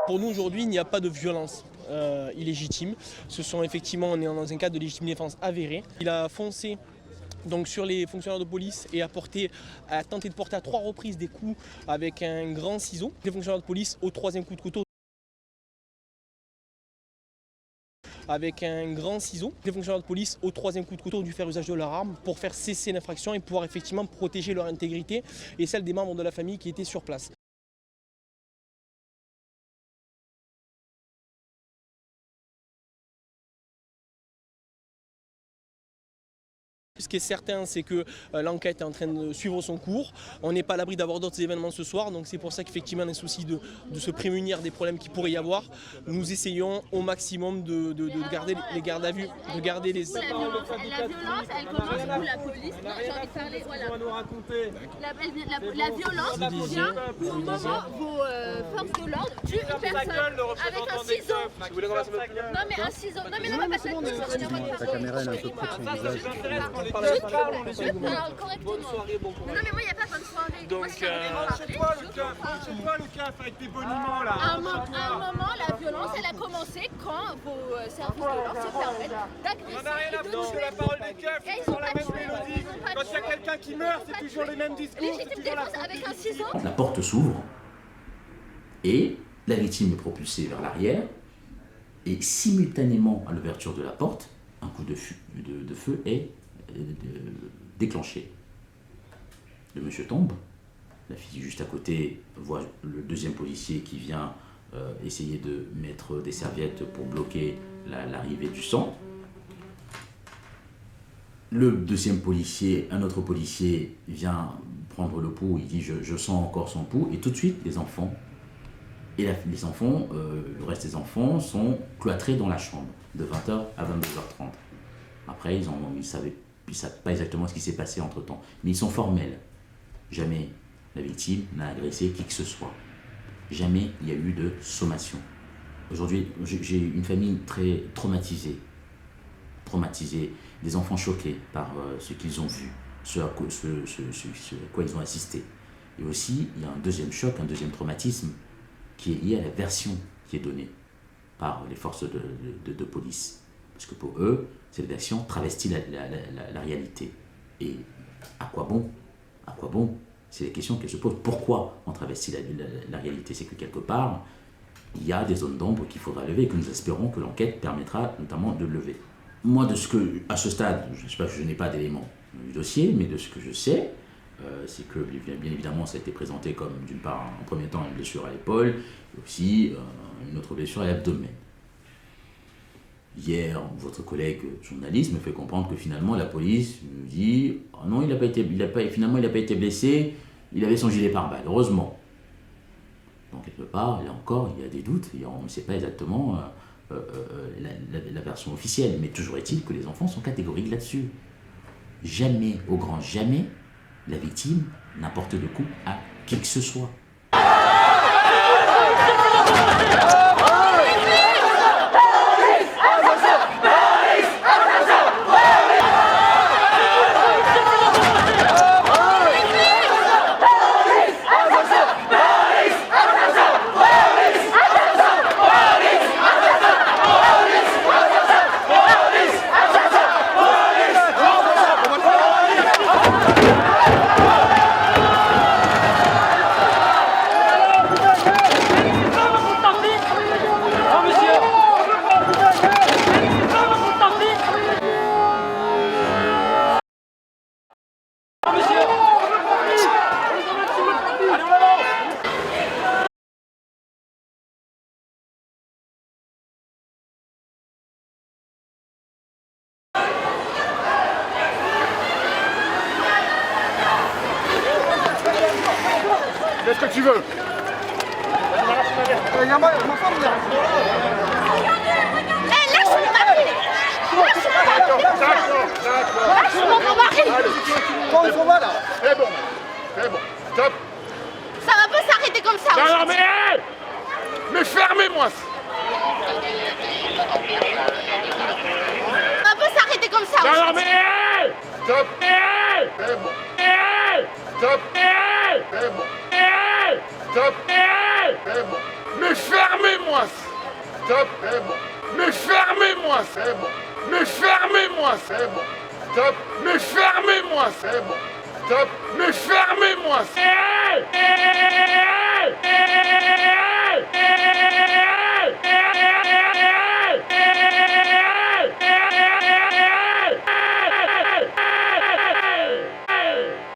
Pour nous aujourd'hui, il n'y a pas de violence illégitime. On est dans un cadre de légitime défense avéré. Il a foncé donc sur les fonctionnaires de police et a tenté de porter à 3 reprises des coups avec un grand ciseau. Les fonctionnaires de police au 3e coup de couteau. Avec un grand ciseau, les fonctionnaires de police au 3e coup de couteau ont dû faire usage de leur arme pour faire cesser l'infraction et pouvoir effectivement protéger leur intégrité et celle des membres de la famille qui étaient sur place. Ce qui est certain, c'est que l'enquête est en train de suivre son cours. On n'est pas à l'abri d'avoir d'autres événements ce soir, donc c'est pour ça qu'effectivement, dans le souci de se prémunir des problèmes qu'il pourrait y avoir, nous essayons au maximum de garder les gardes à vue, de garder les... La violence, elle commence où la police, j'ai envie de parler, voilà. La violence vient au moment où vos forces de l'ordre tuent une personne avec un ciseau. Non mais un ciseau, non mais pas de ta caméra elle est un peu près de son visage. Je parle correctement. Non mais moi il n'y a pas bonne soirée. Donc chez toi le CAF avec tes boniments là. À un moment la violence elle a commencé quand vos services de l'ordre se permettent d'agresser. On n'a rien à foutre de la parole du CAF, c'est toujours la même mélodie. Quand il y a quelqu'un qui meurt, c'est toujours les mêmes discours. Légitime défense avec un ciseau. La porte s'ouvre et la victime est propulsée vers l'arrière et simultanément à l'ouverture de la porte, un coup de feu est déclenché. Le monsieur tombe, la fille juste à côté voit le 2e policier qui vient essayer de mettre des serviettes pour bloquer l'arrivée du sang. Le 2e policier, un autre policier vient prendre le pouls, il dit je sens encore son pouls, et tout de suite les enfants, les enfants, le reste des enfants sont cloîtrés dans la chambre de 20h à 22h30. Après ils ne savent pas exactement ce qui s'est passé entre temps, mais ils sont formels. Jamais la victime n'a agressé qui que ce soit. Jamais il y a eu de sommation. Aujourd'hui, j'ai une famille très traumatisée, des enfants choqués par ce qu'ils ont vu, ce à quoi ils ont assisté. Et aussi, il y a un 2e choc, un 2e traumatisme qui est lié à la version qui est donnée par les forces de police. Parce que pour eux, cette version travestit la réalité. Et à quoi bon? À quoi bon? C'est la question qu'elle se pose. Pourquoi on travestit la réalité? C'est que quelque part, il y a des zones d'ombre qu'il faudra lever et que nous espérons que l'enquête permettra notamment de lever. Moi, à ce stade, je n'ai pas d'éléments du dossier, mais de ce que je sais, c'est que bien évidemment ça a été présenté comme d'une part en premier temps une blessure à l'épaule, et aussi une autre blessure à l'abdomen. Hier, votre collègue journaliste me fait comprendre que finalement la police me dit « Oh non, finalement il n'a pas été blessé, il avait son gilet pare-balles, heureusement ». Donc quelque part, là encore, il y a des doutes, on ne sait pas exactement la version officielle, mais toujours est-il que les enfants sont catégoriques là-dessus. Jamais, au grand jamais, la victime n'apporte de coup à qui que ce soit. Qu'est-ce que tu veux? Lâche mon mari! Lâche mon mari! Bon, ils sont là. C'est bon, stop. Ça va pas s'arrêter comme ça! Non, mais hey! Mais fermez-moi! Ça va pas s'arrêter comme ça! Non, mais hey! Stop! C'est bon. Stop! c'est bon. Stop. C'est bon. Mais fermez-moi. Stop. C'est bon. Mais fermez-moi. C'est bon. Mais fermez-moi. C'est bon. Stop. Mais fermez-moi. C'est bon. Stop. Mais fermez-moi.